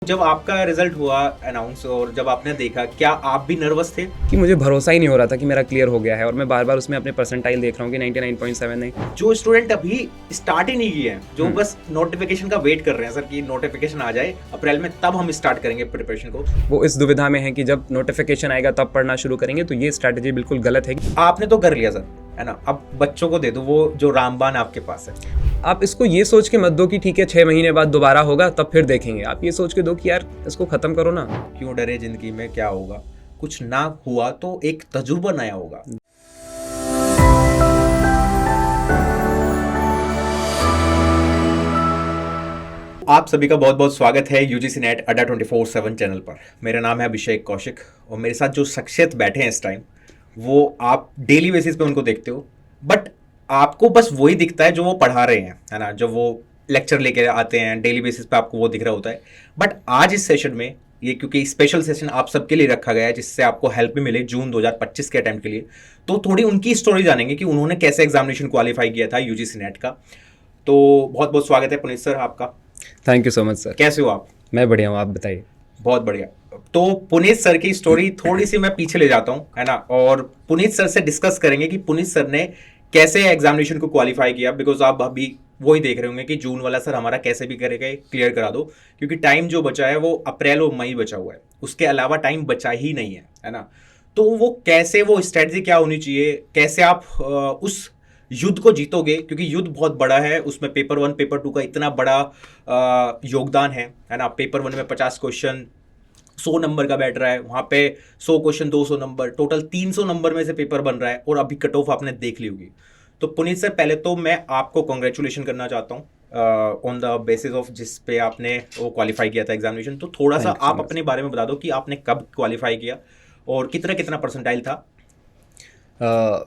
जब आपका रिजल्ट हुआ अनाउंस और जब आपने देखा, क्या आप भी नर्वस थे? कि मुझे भरोसा ही नहीं हो रहा था कि मेरा क्लियर हो गया है और मैं बार बार उसमें अपने परसेंटाइल देख रहा हूँ कि 99.7 है। जो स्टूडेंट अभी स्टार्ट ही नहीं किए हैं, जो हम्म। बस नोटिफिकेशन का वेट कर रहे हैं सर कि नोटिफिकेशन आ जाए अप्रैल में, तब हम स्टार्ट करेंगे प्रिपरेशन को। वो इस दुविधा में है कि जब नोटिफिकेशन आएगा तब पढ़ना शुरू करेंगे, तो ये स्ट्रैटेजी बिल्कुल गलत है। आपने तो कर लिया सर, है ना? अब बच्चों को दे दो वो जो रामबाण आपके पास है। आप इसको ये सोच के मत दो कि ठीक है 6 महीने बाद दोबारा होगा तब फिर देखेंगे। आप ये सोच के दो कि यार इसको खत्म करो ना। क्यों डरे? जिंदगी में क्या होगा, कुछ ना हुआ तो एक तजुर्बा नया होगा। आप सभी का बहुत बहुत स्वागत है यूजीसी नेट अड्डा 24/7 चैनल पर। मेरा नाम है अभिषेक कौशिक और मेरे साथ जो शख्सियत बैठे हैं इस टाइम, वो आप डेली बेसिस पे उनको देखते हो, बट आपको बस वही दिखता है जो वो पढ़ा रहे हैं, है ना? जब वो लेक्चर लेके आते हैं डेली बेसिस पे आपको वो दिख रहा होता है। बट आज इस सेशन में, ये क्योंकि स्पेशल सेशन आप सबके लिए रखा गया है जिससे आपको हेल्प भी मिले जून 2025 के अटेम्प्ट के लिए, तो थोड़ी उनकी स्टोरी जानेंगे कि उन्होंने कैसे एग्जामिनेशन क्वालिफाई किया था यूजीसी नेट का। तो बहुत बहुत स्वागत है पुनीत सर आपका। Thank you so much sir. कैसे हो आप? मैं बढ़िया हूँ, आप बताइए। बहुत बढ़िया। तो पुनीत सर की स्टोरी थोड़ी सी मैं पीछे ले जाता हूँ, है ना? और पुनीत सर से डिस्कस करेंगे कि पुनीत सर ने कैसे एग्जामिनेशन को क्वालिफाई किया, बिकॉज आप अभी वही देख रहे होंगे कि जून वाला सर हमारा कैसे भी करके क्लियर करा दो, क्योंकि टाइम जो बचा है वो अप्रैल और मई बचा हुआ है, उसके अलावा टाइम बचा ही नहीं है ना? तो वो कैसे, वो स्ट्रेटजी क्या होनी चाहिए, कैसे आप उस युद्ध को जीतोगे, क्योंकि युद्ध बहुत बड़ा है, उसमें पेपर 1 पेपर 2 का इतना बड़ा योगदान है ना? पेपर 1 में 50 क्वेश्चन 100 नंबर का बैठ रहा है, वहाँ पे 100 क्वेश्चन 200 नंबर, टोटल 300 नंबर में से पेपर बन रहा है और अभी कट ऑफ आपने देख ली होगी। तो पुनीत सर, पहले तो मैं आपको कॉन्ग्रेचुलेशन करना चाहता हूँ ऑन द बेसिस ऑफ जिस पे आपने वो क्वालिफाई किया था एग्जामिनेशन। तो थोड़ा सा थैंक यू सो आप मच। अपने बारे में बता दो कि आपने कब क्वालिफाई किया और कितना कितना परसेंटाइल था।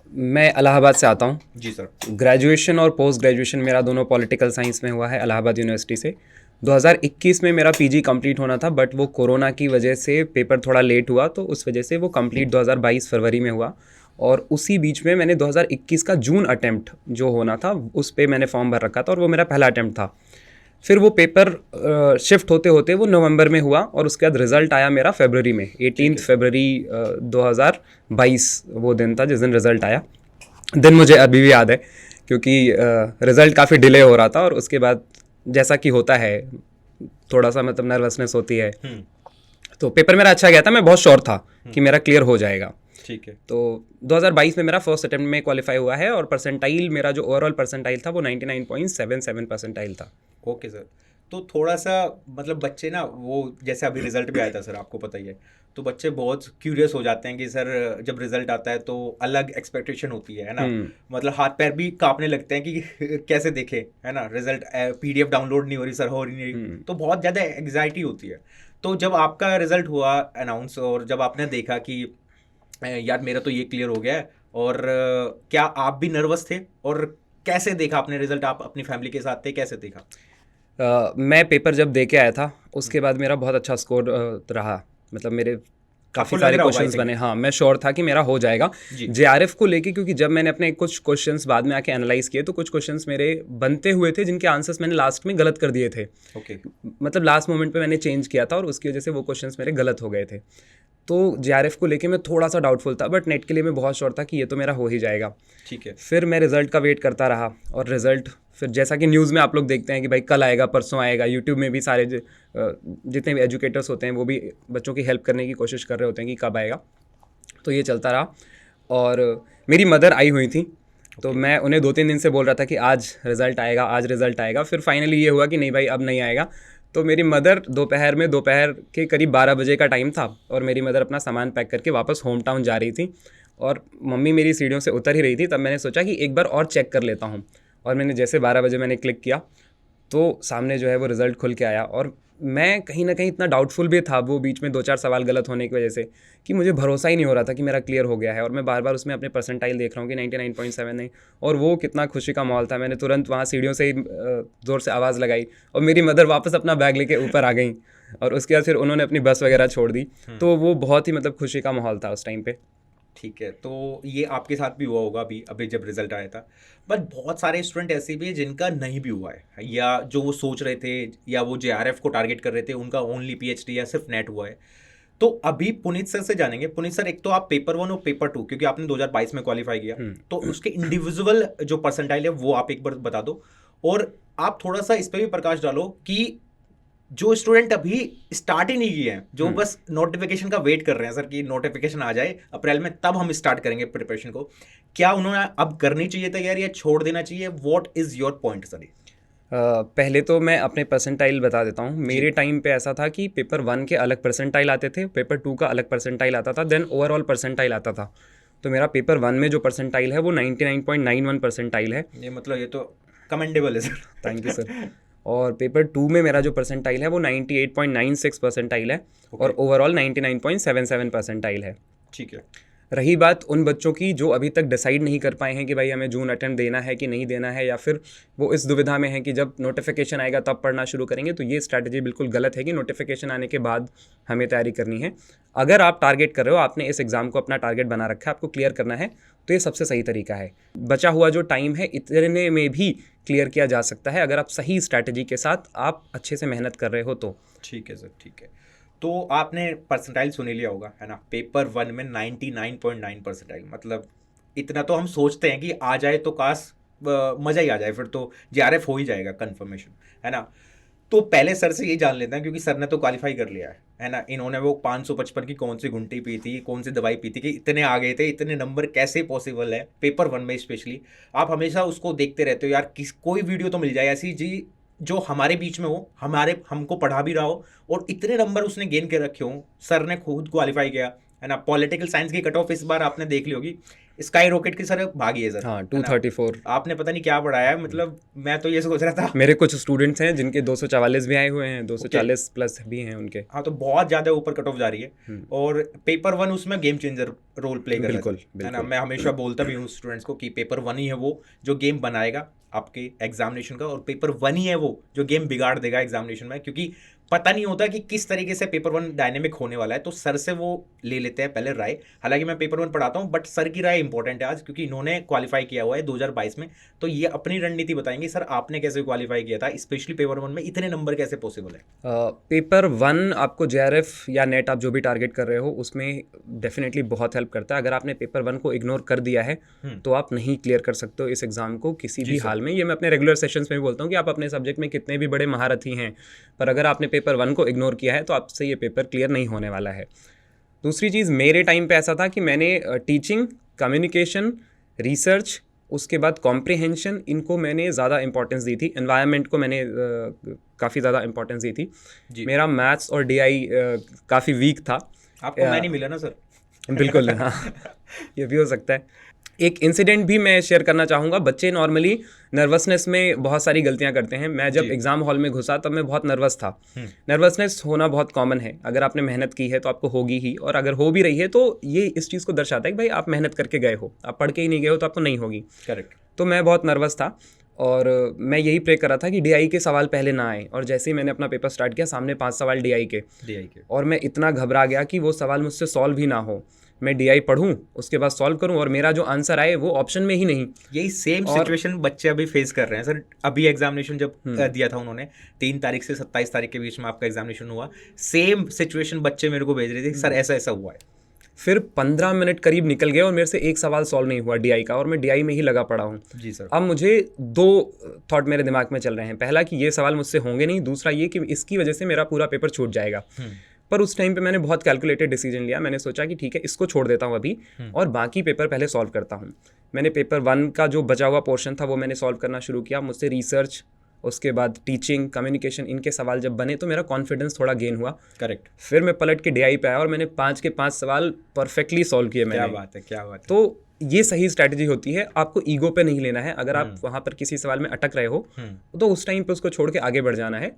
मैं इलाहाबाद से आता हूँ। जी सर। ग्रेजुएशन और पोस्ट ग्रेजुएशन मेरा दोनों पॉलिटिकल साइंस में हुआ है इलाहाबाद यूनिवर्सिटी से। 2021 में मेरा पीजी कंप्लीट होना था, बट वो कोरोना की वजह से पेपर थोड़ा लेट हुआ, तो उस वजह से वो कंप्लीट 2022 फरवरी में हुआ। और उसी बीच में मैंने 2021 का जून अटेम्प्ट जो होना था उस पर मैंने फॉर्म भर रखा था और वो मेरा पहला अटेम्प्ट था। फिर वो पेपर शिफ्ट होते होते वो नवंबर में हुआ और उसके बाद रिज़ल्ट आया मेरा फरवरी में। 18 फरवरी 2022 वो दिन था जिस दिन रिज़ल्ट आया। दिन मुझे अभी भी याद है क्योंकि रिज़ल्ट काफ़ी डिले हो रहा था और उसके बाद जैसा कि होता है थोड़ा सा मतलब नर्वसनेस होती है। तो पेपर मेरा अच्छा गया था, मैं बहुत श्योर था कि मेरा क्लियर हो जाएगा। ठीक है। तो 2022 में मेरा फर्स्ट अटेम्प्ट में क्वालिफाई हुआ है और परसेंटाइल मेरा जो ओवरऑल परसेंटाइल था वो 99.77 परसेंटाइल था। Okay sir. तो थोड़ा सा मतलब बच्चे ना, वो जैसे अभी रिजल्ट भी आया था सर, आपको पता ही है, तो बच्चे बहुत क्यूरियस हो जाते हैं कि सर जब रिजल्ट आता है तो अलग एक्सपेक्टेशन होती है ना? मतलब हाथ पैर भी कांपने लगते हैं कि कैसे देखे, है ना? रिजल्ट पीडीएफ डाउनलोड नहीं हो रही सर, हो रही नहीं, तो बहुत ज़्यादा एग्जाइटी होती है। तो जब आपका रिजल्ट हुआ अनाउंस और जब आपने देखा कि यार मेरा तो ये क्लियर हो गया है, और क्या आप भी नर्वस थे? और कैसे देखा आपने रिजल्ट? आप अपनी फैमिली के साथ थे, कैसे देखा? मैं पेपर जब दे के आया था उसके बाद मेरा बहुत अच्छा स्कोर रहा। मतलब मेरे काफ़ी आपको लग सारे रहा होगा क्वेश्चंस ऐसे बने। कि हाँ, मैं श्योर था कि मेरा हो जाएगा। जी। जेआरएफ को लेके, क्योंकि जब मैंने अपने कुछ क्वेश्चंस बाद में आके एनालाइज किए तो कुछ क्वेश्चंस मेरे बनते हुए थे जिनके आंसर्स मैंने लास्ट में गलत कर दिए थे। ओके। मतलब लास्ट मोमेंट पे मैंने चेंज किया था और उसकी वजह से वो क्वेश्चंस मेरे गलत हो गए थे। तो जेआरएफ को लेके मैं थोड़ा सा डाउटफुल था, बट नेट के लिए मैं बहुत श्योर था कि ये तो मेरा हो ही जाएगा। ठीक है। फिर मैं रिज़ल्ट का वेट करता रहा और रिज़ल्ट फिर जैसा कि न्यूज़ में आप लोग देखते हैं कि भाई कल आएगा, परसों आएगा। यूट्यूब में भी सारे जितने भी एजुकेटर्स होते हैं वो भी बच्चों की हेल्प करने की कोशिश कर रहे होते हैं कि कब आएगा। तो ये चलता रहा और मेरी मदर आई हुई थी, तो मैं उन्हें 2-3 दिन से बोल रहा था कि आज रिज़ल्ट आएगा, आज रिज़ल्ट आएगा। फिर फाइनली ये हुआ कि नहीं भाई अब नहीं आएगा। तो मेरी मदर दोपहर के करीब 12 बजे का टाइम था और मेरी मदर अपना सामान पैक करके वापस होम टाउन जा रही थी और मम्मी मेरी सीढ़ियों से उतर ही रही थी। तब मैंने सोचा कि एक बार और चेक कर लेता हूँ, और मैंने जैसे 12 बजे मैंने क्लिक किया तो सामने जो है वो रिज़ल्ट खुल के आया। और मैं कहीं ना कहीं इतना डाउटफुल भी था वो बीच में 2-4 सवाल गलत होने की वजह से कि मुझे भरोसा ही नहीं हो रहा था कि मेरा क्लियर हो गया है, और मैं बार बार उसमें अपने परसेंटाइल देख रहा हूँ कि 99.7 है। और वो कितना खुशी का माहौल था। मैंने तुरंत वहाँ सीढ़ियों से ही ज़ोर से आवाज़ लगाई और मेरी मदर वापस अपना बैग लेके ऊपर आ गई और उसके बाद फिर उन्होंने अपनी बस वगैरह छोड़ दी। तो वो बहुत ही मतलब खुशी का माहौल था उस टाइम पे। ठीक है, तो ये आपके साथ भी हुआ होगा अभी अभी जब रिजल्ट आया था, बट बहुत सारे स्टूडेंट ऐसे भी हैं जिनका नहीं भी हुआ है, या जो वो सोच रहे थे या वो जेआरएफ को टारगेट कर रहे थे उनका ओनली पीएचडी या सिर्फ नेट हुआ है। तो अभी पुनीत सर से जानेंगे। पुनीत सर, एक तो आप पेपर 1 और पेपर 2, क्योंकि आपने 2022 में क्वालिफाई किया, तो उसके इंडिविजुअल जो परसेंटाइल है वो आप एक बार बता दो, और आप थोड़ा सा इस पर भी प्रकाश डालो कि जो स्टूडेंट अभी स्टार्ट ही नहीं किए हैं, जो बस नोटिफिकेशन का वेट कर रहे हैं सर कि नोटिफिकेशन आ जाए अप्रैल में तब हम स्टार्ट करेंगे प्रिपरेशन को, क्या उन्होंने अब करनी चाहिए तैयारी या छोड़ देना चाहिए? What is your point sir? पहले तो मैं अपने परसेंटाइल बता देता हूँ। मेरे टाइम पे ऐसा था कि पेपर 1 के अलग परसेंटाइल आते थे, पेपर 2 का अलग परसेंटाइल आता था, देन ओवरऑल परसेंटाइल आता था। तो मेरा पेपर 1 में जो परसेंटाइल है वो 99.91 परसेंटाइल है। ये मतलब ये तो कमेंडेबल है सर। Thank you sir. और पेपर 2 में मेरा जो परसेंटाइल है वो 98.96 परसेंटाइल है, और ओवरऑल 99.77 परसेंटाइल है। ठीक है। रही बात उन बच्चों की जो अभी तक डिसाइड नहीं कर पाए हैं कि भाई हमें जून अटेम्प्ट देना है कि नहीं देना है, या फिर वो इस दुविधा में है कि जब नोटिफिकेशन आएगा तब पढ़ना शुरू करेंगे, तो ये स्ट्रैटेजी बिल्कुल गलत है कि नोटिफिकेशन आने के बाद हमें तैयारी करनी है। अगर आप टारगेट कर रहे हो, आपने इस एग्ज़ाम को अपना टारगेट बना रखा है, आपको क्लियर करना है, तो ये सबसे सही तरीका है। बचा हुआ जो टाइम है इतने में भी क्लियर किया जा सकता है अगर आप सही स्ट्रैटेजी के साथ आप अच्छे से मेहनत कर रहे हो तो। ठीक है सर, ठीक है। तो आपने परसेंटाइल सुन ही लिया होगा, है ना? पेपर 1 में 99.9 परसेंटाइल, मतलब इतना तो हम सोचते हैं कि आ जाए तो काश मज़ा ही आ जाए, फिर तो जेआरएफ हो ही जाएगा कंफर्मेशन, है ना? तो पहले सर से ये जान लेते हैं, क्योंकि सर ने तो क्वालिफाई कर लिया है ना? इन्होंने वो 555 की कौन सी घुंटी पी थी, कौन सी दवाई पी थी कि इतने आ गए थे, इतने नंबर कैसे पॉसिबल है पेपर 1 में स्पेशली? आप हमेशा उसको देखते रहते हो यार, कोई वीडियो तो मिल जाए ऐसी जी जो हमारे बीच में हो, हमको पढ़ा भी रहा हो, और इतने नंबर उसने गेन के रखे हों। सर ने खुद क्वालिफाई किया, है ना? पॉलिटिकल साइंस की कट ऑफ इस बार आपने देख ली होगी, स्काई रॉकेट की सर भागी है सर। हाँ, 234 आपने पता नहीं क्या पढ़ाया है, मतलब मैं तो ये सोच रहा था। मेरे कुछ स्टूडेंट्स हैं जिनके 244 भी आए हुए हैं, 240 प्लस भी हैं उनके। हाँ, तो बहुत ज़्यादा ऊपर कट ऑफ जा रही है, और पेपर 1 उसमें गेम चेंजर रोल प्ले कर रहा है ना? मैं हमेशा बोलता भी हूँ स्टूडेंट्स को कि पेपर 1 ही है वो जो गेम बनाएगा आपके एग्जामिनेशन का, और पेपर 1 ही है वो जो गेम बिगाड़ देगा एग्जामिनेशन में, क्योंकि पता नहीं होता कि किस तरीके से पेपर 1 डायनेमिक होने वाला है। तो सर से वो ले लेते हैं पहले राय। हालांकि मैं पेपर 1 पढ़ाता हूँ, बट सर की राय इंपॉर्टेंट है आज, क्योंकि इन्होंने क्वालिफाई किया हुआ है 2022 में, तो ये अपनी रणनीति बताएंगे। सर, आपने कैसे क्वालिफाई किया था, स्पेशली पेपर 1 में इतने नंबर कैसे पॉसिबल है? पेपर 1 आपको जेआरएफ या नेट आप जो भी टारगेट कर रहे हो उसमें डेफिनेटली बहुत हेल्प करता है। अगर आपने पेपर 1 को इग्नोर कर दिया है तो आप नहीं क्लियर कर सकते हो इस एग्ज़ाम को किसी भी हाल में। ये मैं अपने रेगुलर सेशंस में भी बोलता हूँ कि आप अपने सब्जेक्ट में कितने भी बड़े महारथी हैं, पर अगर आपने पेपर 1 को इग्नोर किया है तो आपसे ये पेपर क्लियर नहीं होने वाला है। दूसरी चीज़, मेरे टाइम पे ऐसा था कि मैंने टीचिंग, कम्युनिकेशन, रिसर्च, उसके बाद कॉम्प्रिहेंशन, इनको मैंने ज़्यादा इंपॉर्टेंस दी थी। एनवायरनमेंट को मैंने काफ़ी ज़्यादा इंपॉर्टेंस दी थी। मेरा मैथ्स और डीआई काफ़ी वीक था। आपको मैं नहीं मिला ना सर? बिल्कुल, हाँ, ये भी हो सकता है। एक इंसिडेंट भी मैं शेयर करना चाहूँगा। बच्चे नॉर्मली नर्वसनेस में बहुत सारी गलतियाँ करते हैं। मैं जब एग्ज़ाम हॉल में घुसा तब मैं बहुत नर्वस था। नर्वसनेस होना बहुत कॉमन है, अगर आपने मेहनत की है तो आपको होगी ही, और अगर हो भी रही है तो ये इस चीज़ को दर्शाता है कि भाई आप मेहनत करके गए हो, आप पढ़ के ही नहीं गए हो तो आपको नहीं होगी। करेक्ट। तो मैं बहुत नर्वस था और मैं यही प्रे कर रहा था कि डीआई के सवाल पहले ना आए, और जैसे ही मैंने अपना पेपर स्टार्ट किया सामने 5 सवाल डीआई के, और मैं इतना घबरा गया कि वो सवाल मुझसे सॉल्व ही ना हो। मैं डीआई पढ़ूं, उसके बाद सॉल्व करूं, और मेरा जो आंसर आए वो ऑप्शन में ही नहीं। यही सेम सिचुएशन बच्चे अभी फेस कर रहे हैं सर। अभी एग्जामिनेशन जब दिया था उन्होंने, 3 तारीख से 27 तारीख के बीच में आपका एग्जामिनेशन हुआ, सेम सिचुएशन बच्चे मेरे को भेज रहे थे कि सर ऐसा ऐसा हुआ है। फिर 15 मिनट करीब निकल गए और मेरे से एक सवाल सॉल्व नहीं हुआ डीआई का, और मैं डीआई में ही लगा पड़ा हूँ। जी सर। अब मुझे 2 थॉट मेरे दिमाग में चल रहे हैं। पहला कि ये सवाल मुझसे होंगे नहीं, दूसरा ये कि इसकी वजह से मेरा पूरा पेपर छूट जाएगा। पर उस टाइम पे मैंने बहुत कैलकुलेटेड डिसीजन लिया। मैंने सोचा कि ठीक है, इसको छोड़ देता हूँ अभी और बाकी पेपर पहले सॉल्व करता हूँ। मैंने पेपर 1 का जो बचा हुआ पोर्शन था वो मैंने सॉल्व करना शुरू किया। मुझसे रिसर्च, उसके बाद टीचिंग, कम्युनिकेशन, इनके सवाल जब बने तो मेरा कॉन्फिडेंस थोड़ा गेन हुआ। करेक्ट। फिर मैं पलट के डीआई पे आया और मैंने 5 के 5 सवाल परफेक्टली सॉल्व किए मैंने। क्या बात है, क्या बात है। तो ये सही स्ट्रैटेजी होती है, आपको ईगो पे नहीं लेना है। अगर आप वहाँ पर किसी सवाल में अटक रहे हो तो उस टाइम पे उसको छोड़ के आगे बढ़ जाना है।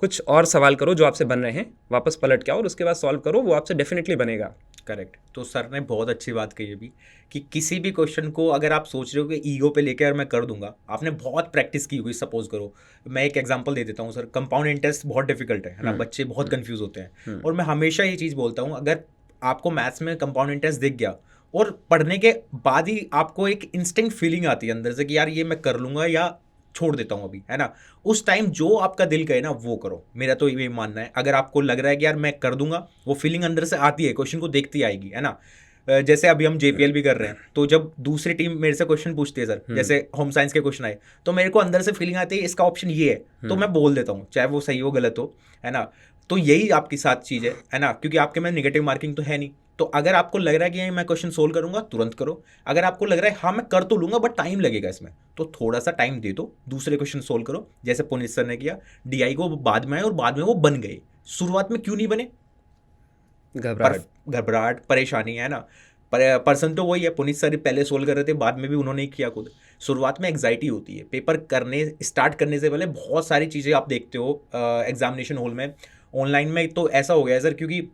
कुछ और सवाल करो जो आपसे बन रहे हैं, वापस पलट के आओ और उसके बाद सॉल्व करो, वो आपसे डेफिनेटली बनेगा। करेक्ट। तो सर ने बहुत अच्छी बात कही अभी कि किसी भी क्वेश्चन को अगर आप सोच रहे हो कि ईगो पे लेकर मैं कर दूंगा, आपने बहुत प्रैक्टिस की हुई। सपोज करो, मैं एक एग्जांपल दे देता हूँ सर। कंपाउंड इंटरेस्ट बहुत डिफिकल्ट है ना, बच्चे बहुत कंफ्यूज होते हैं, और मैं हमेशा ये चीज़ बोलता हूँ, अगर आपको मैथ्स में कंपाउंड इंटरेस्ट दिख गया और पढ़ने के बाद ही आपको एक इंस्टिंक्ट फीलिंग आती है अंदर से कि यार ये मैं कर लूंगा या छोड़ देता हूँ अभी, है ना। उस टाइम जो आपका दिल कहे ना वो करो, मेरा तो ये मानना है। अगर आपको लग रहा है कि यार मैं कर दूंगा, वो फीलिंग अंदर से आती है, क्वेश्चन को देखती आएगी, है ना। जैसे अभी हम जेपीएल भी कर रहे हैं, तो जब दूसरी टीम मेरे से क्वेश्चन पूछती है सर, जैसे होम साइंस के क्वेश्चन आए, तो मेरे को अंदर से फीलिंग आती है इसका ऑप्शन ये है, तो मैं बोल देता हूँ, चाहे वो सही हो गलत हो, है ना। तो यही आपकी साथ चीज़ है ना, क्योंकि आपके में निगेटिव मार्किंग तो है नहीं। तो अगर आपको लग रहा है कि मैं क्वेश्चन सोल्व करूंगा, तुरंत करो। अगर आपको लग रहा है हाँ मैं कर तो लूंगा बट टाइम लगेगा इसमें, तो थोड़ा सा टाइम दे दो, दूसरे क्वेश्चन सोल्व करो, जैसे पुनीत सर ने किया। डीआई को बाद में आए और बाद में वो बन गए। शुरुआत में क्यों नहीं बने? घबराहट, परेशानी, है ना। पर्सन तो वही है, पुनीत सर पहले सोल्व कर रहे थे, बाद में भी उन्होंने ही किया खुद। शुरुआत में एग्जाइटी होती है, पेपर करने स्टार्ट करने से पहले बहुत सारी चीज़ें आप देखते हो एग्जामिनेशन हॉल में। ऑनलाइन में तो ऐसा हो गया है सर, क्योंकि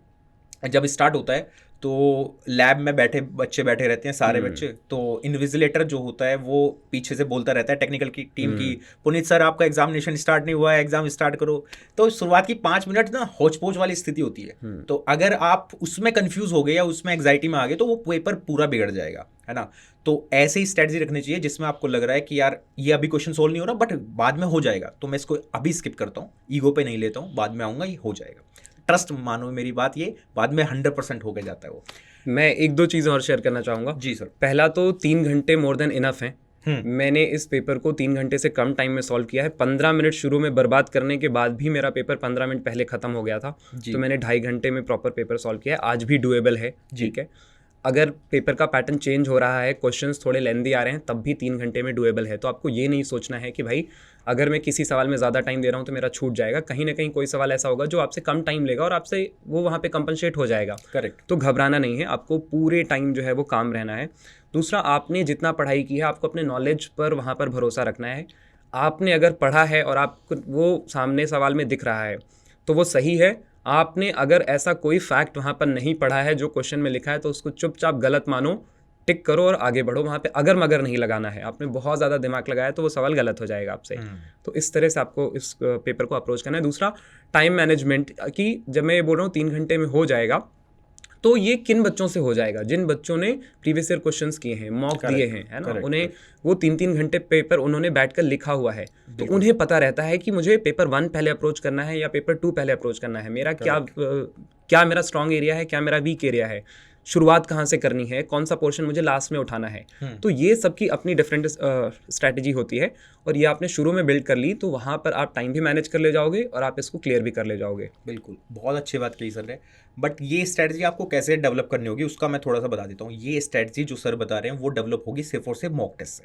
जब स्टार्ट होता है तो लैब में बच्चे बैठे रहते हैं सारे बच्चे, तो इन्विजिलेटर जो होता है वो पीछे से बोलता रहता है टेक्निकल की टीम की, पुनीत सर आपका एग्जामिनेशन स्टार्ट नहीं हुआ है, एग्जाम स्टार्ट करो। तो शुरुआत की 5 मिनट ना होच पोच वाली स्थिति होती है। तो अगर आप उसमें कंफ्यूज हो गए या उसमें एग्जाइटी में आ गए तो वो पेपर पूरा बिगड़ जाएगा, है ना। तो ऐसे ही स्ट्रेटजी रखनी चाहिए जिसमें आपको लग रहा है कि यार ये अभी क्वेश्चन सोल्व नहीं हो रहा बट बाद में हो जाएगा, तो मैं इसको अभी स्किप करता हूँ, ईगो पे नहीं लेता हूँ, बाद में आऊँगा, ये हो जाएगा। ट्रस्ट मानो मेरी बात, ये बाद में 100% हो गया जाता है वो। मैं एक दो चीज़ें और शेयर करना चाहूँगा। जी सर। पहला तो 3 घंटे मोर देन इनफ हैं। मैंने इस पेपर को 3 घंटे से कम टाइम में सॉल्व किया है। 15 मिनट शुरू में बर्बाद करने के बाद भी मेरा पेपर 15 मिनट पहले ख़त्म हो गया था, तो मैंने 2.5 घंटे में प्रॉपर पेपर सॉल्व किया है। आज भी डुएबल है, ठीक है। अगर पेपर का पैटर्न चेंज हो रहा है, क्वेश्चंस थोड़े लेंदी आ रहे हैं, तब भी 3 घंटे में डुएबल है। तो आपको ये नहीं सोचना है कि भाई अगर मैं किसी सवाल में ज़्यादा टाइम दे रहा हूँ तो मेरा छूट जाएगा। कहीं ना कहीं कोई सवाल ऐसा होगा जो आपसे कम टाइम लेगा और आपसे वो वहाँ पे कंपनसेट हो जाएगा। करेक्ट। तो घबराना नहीं है, आपको पूरे टाइम जो है वो काम रहना है। दूसरा, आपने जितना पढ़ाई की है आपको अपने नॉलेज पर वहाँ पर भरोसा रखना है। आपने अगर पढ़ा है और आपको वो सामने सवाल में दिख रहा है तो वो सही है। आपने अगर ऐसा कोई फैक्ट वहाँ पर नहीं पढ़ा है जो क्वेश्चन में लिखा है तो उसको चुपचाप गलत मानो, टिक करो और आगे बढ़ो। वहाँ पे अगर मगर नहीं लगाना है। आपने बहुत ज़्यादा दिमाग लगाया तो वो सवाल गलत हो जाएगा आपसे। तो इस तरह से आपको इस पेपर को अप्रोच करना है। दूसरा, टाइम मैनेजमेंट की जब मैं ये बोल रहा हूँ 3 घंटे में हो जाएगा, तो ये किन बच्चों से हो जाएगा? जिन बच्चों ने प्रीवियस ईयर क्वेश्चंस किए हैं, मॉक दिए हैं, है ना, उन्हें वो 3-3 घंटे पेपर उन्होंने बैठकर लिखा हुआ है, तो उन्हें पता रहता है कि मुझे पेपर 1 पहले अप्रोच करना है या पेपर 2 पहले अप्रोच करना है। मेरा क्या मेरा स्ट्रॉन्ग एरिया है, क्या मेरा वीक एरिया है, शुरुआत कहाँ से करनी है, कौन सा पोर्शन मुझे लास्ट में उठाना है। तो ये सबकी अपनी डिफरेंट स्ट्रैटेजी होती है और ये आपने शुरू में बिल्ड कर ली तो वहाँ पर आप टाइम भी मैनेज कर ले जाओगे और आप इसको क्लियर भी कर ले जाओगे। बिल्कुल, बहुत अच्छी बात कही सर ने। बट ये स्ट्रैटेजी आपको कैसे डेवलप करनी होगी उसका मैं थोड़ा सा बता देता हूँ। ये स्ट्रैटेजी जो सर बता रहे हैं वो डेवलप होगी सिर्फ और सिर्फ मॉक टेस्ट से।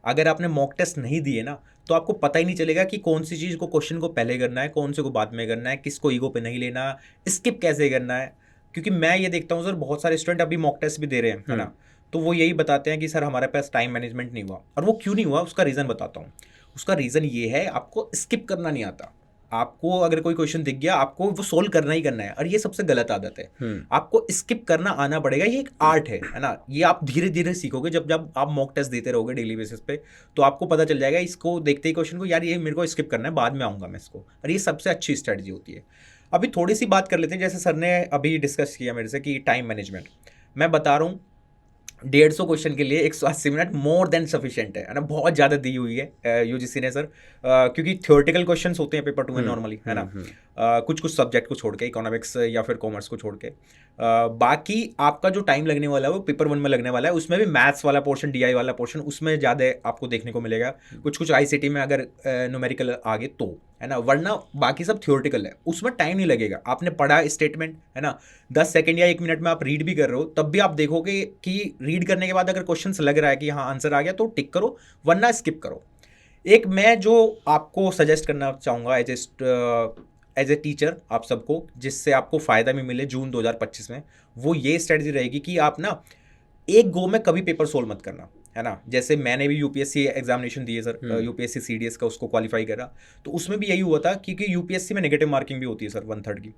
अगर आपने मॉक टेस्ट नहीं दिए ना तो आपको पता ही नहीं चलेगा कि कौन सी चीज़ को क्वेश्चन को पहले करना है, कौन से को बाद में करना है, किसको ईगो पे नहीं लेना, स्किप कैसे करना है। क्योंकि मैं ये देखता हूँ सर बहुत सारे स्टूडेंट अभी मॉक टेस्ट भी दे रहे हैं, है ना, तो वो यही बताते हैं कि सर हमारे पास टाइम मैनेजमेंट नहीं हुआ। और वो क्यों नहीं हुआ उसका रीज़न बताता हूँ। उसका रीज़न ये है, आपको स्किप करना नहीं आता। आपको अगर कोई क्वेश्चन दिख गया आपको वो सोल्व करना ही करना है, और ये सबसे गलत आदत है। आपको स्किप करना आना पड़ेगा, ये एक आर्ट है ना। ये आप धीरे धीरे सीखोगे। जब जब आप मॉक टेस्ट देते रहोगे डेली बेसिस पे तो आपको पता चल जाएगा इसको देखते ही क्वेश्चन को, यार ये मेरे को स्किप करना है, बाद में आऊँगा मैं इसको। और ये सबसे अच्छी स्ट्रेटजी होती है। अभी थोड़ी सी बात कर लेते हैं, जैसे सर ने अभी डिस्कस किया मेरे से कि टाइम मैनेजमेंट। मैं बता रहा हूँ 150 क्वेश्चन के लिए 180 मिनट मोर देन सफिशिएंट है ना। बहुत ज़्यादा दी हुई है यूजीसी ने सर, क्योंकि थ्योरेटिकल क्वेश्चंस होते हैं पेपर 2 में नॉर्मली, है ना। कुछ कुछ सब्जेक्ट को छोड़ के, इकोनॉमिक्स या फिर कॉमर्स को छोड़ के, बाकी आपका जो टाइम लगने वाला है वो पेपर 1 में लगने वाला है। उसमें भी मैथ्स वाला पोर्शन, डीआई वाला पोर्शन, उसमें ज़्यादा आपको देखने को मिलेगा। कुछ कुछ आईसीटी में अगर न्यूमेरिकल आगे तो, है ना, वरना बाकी सब थ्योरेटिकल है, उसमें टाइम नहीं लगेगा। आपने पढ़ा स्टेटमेंट, है ना, 10 सेकंड या 1 मिनट में आप रीड भी कर रहे हो, तब भी आप देखोगे कि रीड करने के बाद अगर क्वेश्चन लग रहा है कि हाँ आंसर आ गया तो टिक करो, वरना स्किप करो। एक मैं जो आपको सजेस्ट करना चाहूँगा एज ए टीचर आप सबको, जिससे आपको फ़ायदा भी मिले जून 2025 में, वो ये स्ट्रेटजी रहेगी कि आप ना एक गो में कभी पेपर सोल्व मत करना, है ना। जैसे मैंने भी यूपीएससी एग्जामिनेशन दिए सर, यूपीएससी सीडीएस का, उसको क्वालिफाई करा, तो उसमें भी यही हुआ था, क्योंकि यूपीएससी में नेगेटिव मार्किंग भी होती है सर 1/3 की।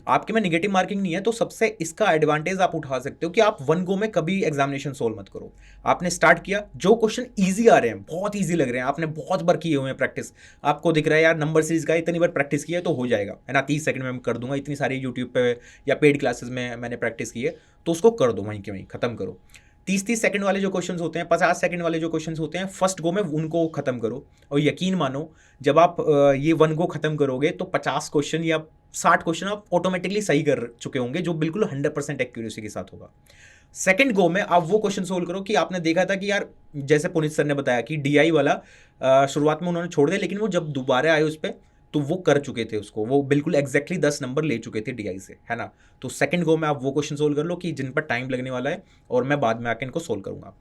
आपके में नेगेटिव मार्किंग नहीं है, तो सबसे इसका एडवांटेज आप उठा सकते हो कि आप 1 गो में कभी एग्जामिनेशन सोल्व मत करो। आपने स्टार्ट किया, जो क्वेश्चन ईजी आ रहे हैं, बहुत ईजी लग रहे हैं, आपने बहुत बार किए हुए हैं प्रैक्टिस, आपको दिख रहा है यार नंबर सीरीज का इतनी बार प्रैक्टिस किया है तो हो जाएगा, है ना, 30 सेकंड में मैं कर दूंगा, इतनी सारी यूट्यूब पे या पेड क्लासेस में मैंने प्रैक्टिस की है, तो उसको कर दो, वहीं के वहीं ख़त्म करो। 30-30 सेकंड वाले जो क्वेश्चंस होते हैं, 50 सेकंड वाले जो क्वेश्चंस होते हैं, फर्स्ट गो में उनको खत्म करो। और यकीन मानो जब आप ये 1 गो खत्म करोगे तो 50 क्वेश्चन या 60 क्वेश्चन आप ऑटोमेटिकली सही कर चुके होंगे, जो बिल्कुल 100% एक्यूरेसी के साथ होगा। सेकंड गो में आप वो क्वेश्चन सोल्व करो कि आपने देखा था कि यार, जैसे पुनीत सर ने बताया कि DI वाला शुरुआत में उन्होंने छोड़ दिया, लेकिन वो जब दोबारा आए उस पर तो वो कर चुके थे उसको, वो बिल्कुल एग्जैक्टली 10 नंबर ले चुके थे DI से, है ना। तो सेकंड गो में आप वो क्वेश्चन सोल्व कर लो कि जिन पर टाइम लगने वाला है और मैं बाद में आके इनको सोल्व करूंगा।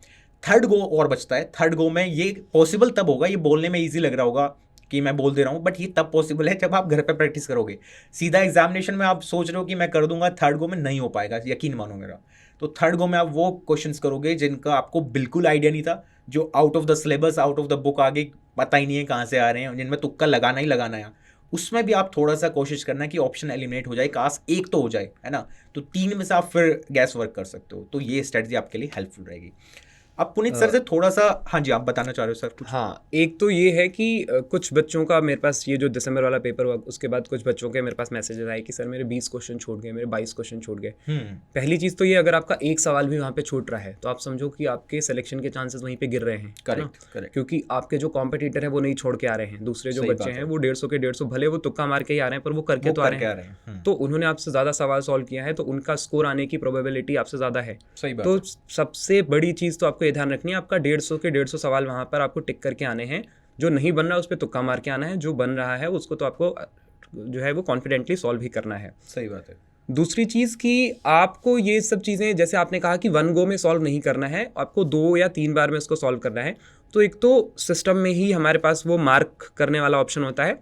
थर्ड गो और बचता है। थर्ड गो में ये पॉसिबल तब होगा, ये बोलने में ईजी लग रहा होगा कि मैं बोल दे रहा हूँ, बट ये तब पॉसिबल है जब आप घर पे प्रैक्टिस करोगे। सीधा एग्जामिनेशन में आप सोच रहे हो कि मैं कर दूंगा, थर्ड गो में नहीं हो पाएगा, यकीन मानो मेरा। तो थर्ड गो में आप वो क्वेश्चंस करोगे जिनका आपको बिल्कुल आइडिया नहीं था, जो out of the syllabus, out of the book, आगे पता ही नहीं है कहाँ से आ रहे हैं, जिनमें तुक्का लगाना ही लगाना है। उसमें भी आप थोड़ा सा कोशिश करना कि ऑप्शन एलिमिनेट हो जाए, काश एक तो हो जाए, है ना। तो 3 में से आप फिर गैस वर्क कर सकते हो। तो ये स्ट्रेटजी आपके लिए हेल्पफुल रहेगी। अब पुनीत सर से थोड़ा सा, हाँ जी, आप बताना चाह रहे हो सर कुछ? हाँ, एक तो ये है कि कुछ बच्चों का मेरे पास ये जो दिसंबर वाला पेपर हुआ उसके बाद कुछ बच्चों के मेरे पास मैसेजेस आए कि सर मेरे 20 क्वेश्चन छूट गए, मेरे 22 क्वेश्चन छूट गए। पहली चीज़ तो ये, अगर आपका एक सवाल भी वहाँ पे छूट रहा है तो आप समझो कि आपके सिलेक्शन के चांसेस वहीं पे गिर रहे हैं। करेक्ट। क्योंकि आपके जो कॉम्पिटिटर है वो नहीं छोड़ के आ रहे हैं, दूसरे जो बच्चे हैं वो 150 के 150, भले वो तुक्का मार के ही आ रहे हैं पर वो करके तो आ रहे हैं। तो उन्होंने आपसे ज़्यादा सवाल सॉल्व किया है तो उनका स्कोर आने की प्रोबेबिलिटी आपसे ज़्यादा है। तो सबसे बड़ी चीज़ तो आपको ये ध्यान रखनी है, आपका 150 के 150 सवाल वहाँ पर आपको टिक करके आने हैं। जो नहीं बन रहा है उस पर तुक्का मार के आना है, जो बन रहा है उसको तो आपको जो है वो कॉन्फिडेंटली सॉल्व ही करना है। सही बात है। दूसरी चीज़ कि आपको ये सब चीज़ें, जैसे आपने कहा कि 1 गो में सॉल्व नहीं करना है, आपको 2 या 3 बार में इसको सॉल्व करना है। तो एक तो सिस्टम में ही हमारे पास वो मार्क करने वाला ऑप्शन होता है,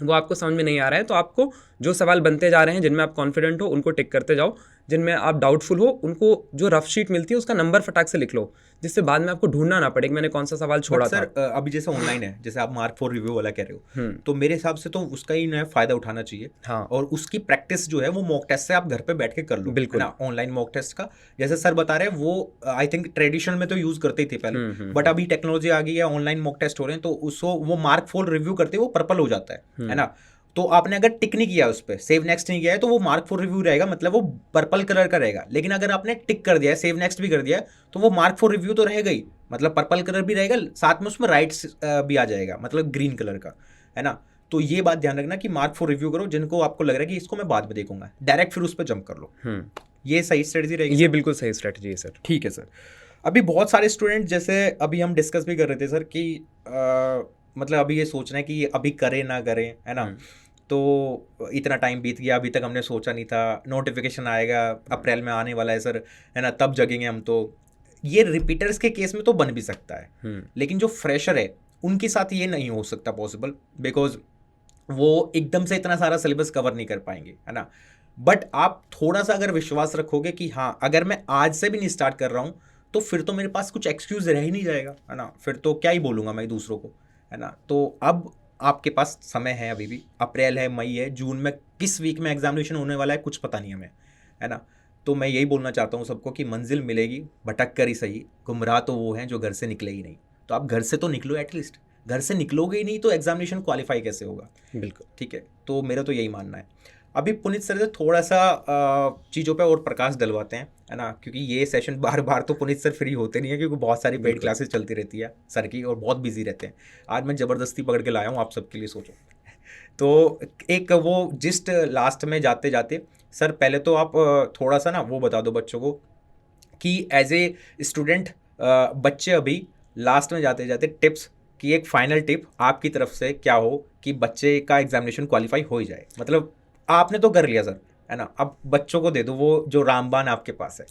वो आपको समझ में नहीं आ रहा है तो आपको जो सवाल बनते जा रहे हैं जिनमें आप कॉन्फिडेंट हो उनको टिक करते जाओ, जिनमें आप डाउटफुल हो उनको जो रफ शीट मिलती है उसका नंबर फटाक से लिख लो, जिससे बाद में आपको ढूंढना ना पड़े कि मैंने कौन सा सवाल छोड़ा था। सर अभी जैसे ऑनलाइन है, जैसे आप मार्क फॉर रिव्यू वाला कह रहे हो, तो मेरे हिसाब से तो उसका ही ना फायदा उठाना चाहिए। हाँ। और उसकी प्रैक्टिस जो है वो मॉक टेस्ट से आप घर पे बैठ के कर लो, बिल्कुल ना। ऑनलाइन मॉक टेस्ट का जैसे सर बता रहे हैं वो आई थिंक ट्रेडिशनल में तो यूज करते ही थे पहले, बट अभी टेक्नोलॉजी आ गई है, ऑनलाइन मॉक टेस्ट हो रहे हैं, तो उसको वो मार्क फॉर रिव्यू करते वो पर्पल हो जाता है ना। तो आपने अगर टिक नहीं किया उस पर, सेव नेक्स्ट नहीं किया है, तो वो मार्क फॉर रिव्यू रहेगा, मतलब वो पर्पल कलर का रहेगा। लेकिन अगर आपने टिक कर दिया है, सेव नेक्स्ट भी कर दिया है, तो वो मार्क फॉर रिव्यू तो रहेगा ही, मतलब पर्पल कलर भी रहेगा, साथ में उसमें राइट्स भी आ जाएगा, मतलब ग्रीन कलर का, है ना। तो ये बात ध्यान रखना कि मार्क फॉर रिव्यू करो जिनको आपको लग रहा है कि इसको मैं बाद में देखूंगा, डायरेक्ट फिर उस पर जंप कर लो। ये सही स्ट्रेटजी रहेगी। ये बिल्कुल सही स्ट्रेटजी है सर। ठीक है सर। अभी बहुत सारे स्टूडेंट, जैसे अभी हम डिस्कस भी कर रहे थे सर कि मतलब अभी ये सोच रहे हैं कि अभी करें ना करें, है ना। तो इतना टाइम बीत गया, अभी तक हमने सोचा नहीं था, नोटिफिकेशन आएगा अप्रैल में आने वाला है सर, है ना, तब जगेंगे हम। तो ये रिपीटर्स के केस में तो बन भी सकता है, लेकिन जो फ्रेशर है उनके साथ ये नहीं हो सकता पॉसिबल, बिकॉज वो एकदम से इतना सारा सिलेबस कवर नहीं कर पाएंगे, है ना। बट आप थोड़ा सा अगर विश्वास रखोगे कि हाँ, अगर मैं आज से भी नहीं स्टार्ट कर रहा हूँ तो फिर तो मेरे पास कुछ एक्सक्यूज रह ही नहीं जाएगा, है ना। फिर तो क्या ही बोलूँगा मैं दूसरों को, है ना। तो अब आपके पास समय है, अभी भी अप्रैल है, मई है, जून में किस वीक में एग्जामिनेशन होने वाला है कुछ पता नहीं हमें, है ना। तो मैं यही बोलना चाहता हूँ सबको कि मंजिल मिलेगी, भटक कर ही सही, गुमराह तो वो हैं जो घर से निकले ही नहीं। तो आप घर से तो निकलो, एटलीस्ट। घर से निकलोगे ही नहीं तो एग्जामिनेशन क्वालिफाई कैसे होगा? बिल्कुल। ठीक है, तो मेरा तो यही मानना है। अभी पुनीत सर से थोड़ा सा चीज़ों पे और प्रकाश डलवाते हैं, है ना, क्योंकि ये सेशन बार बार तो पुनीत सर फ्री होते नहीं है, क्योंकि बहुत सारी पेड क्लासेस चलती रहती है सर की और बहुत बिजी रहते हैं। आज मैं ज़बरदस्ती पकड़ के लाया हूँ आप सबके लिए, सोचो। तो एक वो जिस्ट लास्ट में जाते जाते सर, पहले तो आप थोड़ा सा ना वो बता दो बच्चों को कि एज ए स्टूडेंट बच्चे अभी लास्ट में जाते जाते टिप्स की एक फाइनल टिप आपकी तरफ से क्या हो कि बच्चे का एग्जामिनेशन क्वालिफाई हो ही जाए। मतलब आपने तो कर लिया सर, है ना, अब बच्चों को दे दो वो जो रामबाण आपके पास है।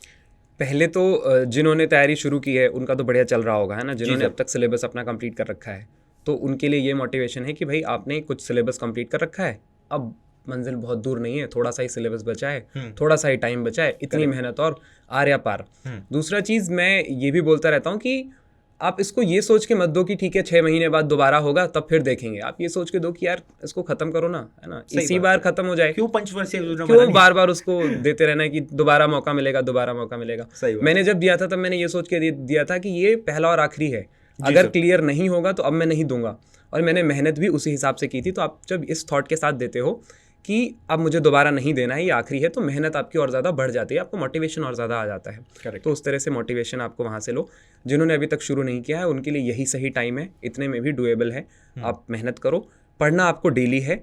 पहले तो जिन्होंने तैयारी शुरू की है उनका तो बढ़िया चल रहा होगा, है ना, जिन्होंने अब तक सिलेबस अपना कंप्लीट कर रखा है, तो उनके लिए ये मोटिवेशन है कि भाई आपने कुछ सिलेबस कंप्लीट कर रखा है, अब मंजिल बहुत दूर नहीं है, थोड़ा सा ही सिलेबस बचा है, थोड़ा सा ही टाइम बचा है, इतनी मेहनत और आर्या पार। दूसरा चीज़ मैं ये भी बोलता रहता हूँ कि आप इसको ये सोच के मत दो कि ठीक है 6 महीने बाद दोबारा होगा तब फिर देखेंगे। आप ये सोच के दो कि यार इसको खत्म करो ना, है ना, इसी बार खत्म हो जाए। क्यों पंचवर्षीय, क्यों बार बार उसको देते रहना कि दोबारा मौका मिलेगा, दोबारा मौका मिलेगा। मैंने जब दिया था तब मैंने ये सोच के दिया था कि ये पहला और आखिरी है, अगर क्लियर नहीं होगा तो अब मैं नहीं दूंगा, और मैंने मेहनत भी उसी हिसाब से की थी। तो आप जब इस थॉट के साथ देते हो कि अब मुझे दोबारा नहीं देना है, ये आखिरी है, तो मेहनत आपकी और ज़्यादा बढ़ जाती है, आपको मोटिवेशन और ज़्यादा आ जाता है। Correct. तो उस तरह से मोटिवेशन आपको वहाँ से लो। जिन्होंने अभी तक शुरू नहीं किया है उनके लिए यही सही टाइम है, इतने में भी डुएबल है। आप मेहनत करो, पढ़ना आपको डेली है,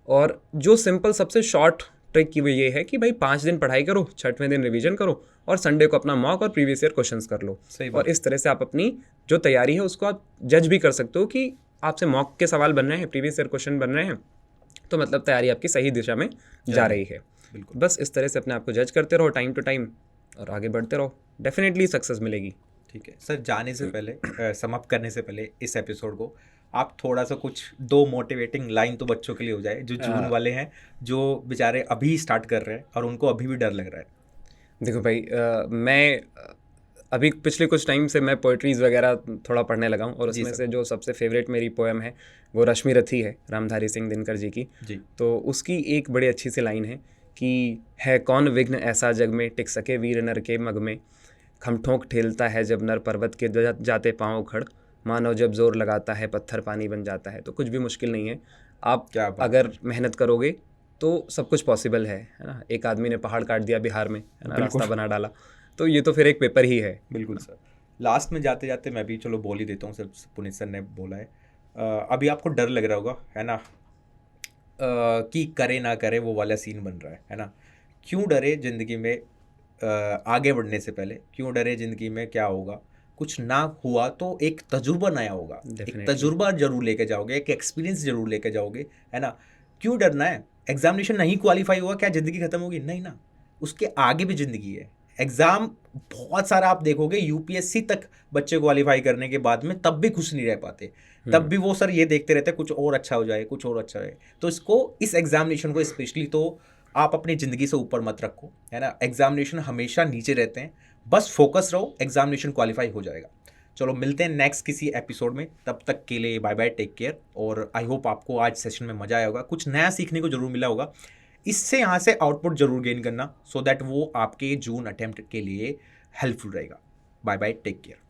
और जो सिंपल सबसे शॉर्ट ट्रिक की वो ये है कि भाई 5 दिन पढ़ाई करो, 6वें दिन रिवीजन करो, और संडे को अपना मॉक और प्रीवियस ईयर क्वेश्चंस कर लो। सही बात। और इस तरह से आप अपनी जो तैयारी है उसको आप जज भी कर सकते हो कि आपसे मॉक के सवाल बन रहे हैं, प्रीवियस ईयर क्वेश्चन बन रहे हैं, तो मतलब तैयारी आपकी सही दिशा में जा रही है। बिल्कुल। बस इस तरह से अपने आप को जज करते रहो टाइम टू टाइम, और आगे बढ़ते रहो, डेफिनेटली सक्सेस मिलेगी। ठीक है सर, जाने से पहले समाप्त करने से पहले इस एपिसोड को आप थोड़ा सा कुछ 2 मोटिवेटिंग लाइन तो बच्चों के लिए हो जाए जो जून वाले हैं, जो बेचारे अभी स्टार्ट कर रहे हैं और उनको अभी भी डर लग रहा है। देखो भाई, मैं अभी पिछले कुछ टाइम से मैं पोइट्रीज़ वगैरह थोड़ा पढ़ने लगा हूँ, और उसमें से जो सबसे फेवरेट मेरी पोएम है वो रश्मि रथी है, रामधारी सिंह दिनकर जी की। जी। तो उसकी एक बड़ी अच्छी सी लाइन है कि है कौन विघ्न ऐसा जग में, टिक सके वीर नर के मग में, खमठोंक ठेलता है जब नर पर्वत के जाते पाँव उखड़, मानव जब जोर लगाता है पत्थर पानी बन जाता है। तो कुछ भी मुश्किल नहीं है, आप क्या बात अगर मेहनत करोगे तो सब कुछ पॉसिबल है ना। एक आदमी ने पहाड़ काट दिया बिहार में, है ना, रास्ता बना डाला, तो ये तो फिर एक पेपर ही है। बिल्कुल सर। लास्ट में जाते जाते मैं भी चलो बोल ही देता हूँ, सर पुनीत सर ने बोला है, अभी आपको डर लग रहा होगा, है ना, कि करे ना करे वो वाला सीन बन रहा है ना। क्यों डरे ज़िंदगी में, आगे बढ़ने से पहले क्यों डरे ज़िंदगी में, क्या होगा, कुछ ना हुआ तो एक तजुर्बा नया होगा, एक तजुर्बा जरूर लेके जाओगे, एक एक्सपीरियंस जरूर लेके जाओगे, है ना। क्यों डरना है, एग्जामिनेशन नहीं क्वालिफाई हुआ क्या ज़िंदगी खत्म होगी, नहीं ना, उसके आगे भी ज़िंदगी है। एग्ज़ाम बहुत सारा आप देखोगे, यूपीएससी तक बच्चे क्वालिफाई करने के बाद में तब भी खुश नहीं रह पाते, तब भी वो सर ये देखते रहते हैं कुछ और अच्छा हो जाए, कुछ और अच्छा है। तो इस एग्जामिनेशन को स्पेशली तो आप अपनी ज़िंदगी से ऊपर मत रखो, है ना। एग्जामिनेशन हमेशा नीचे रहते हैं, बस फोकस रहो, एग्जामिनेशन क्वालिफाई हो जाएगा। चलो मिलते हैं नेक्स्ट किसी एपिसोड में, तब तक के लिए बाय बाय, टेक केयर। और आई होप आपको आज सेशन में मज़ा आया होगा, कुछ नया सीखने को जरूर मिला होगा। इससे यहाँ से आउटपुट जरूर गेन करना, सो दैट वो आपके जून अटेम्प्ट के लिए हेल्पफुल रहेगा। Bye bye, take care.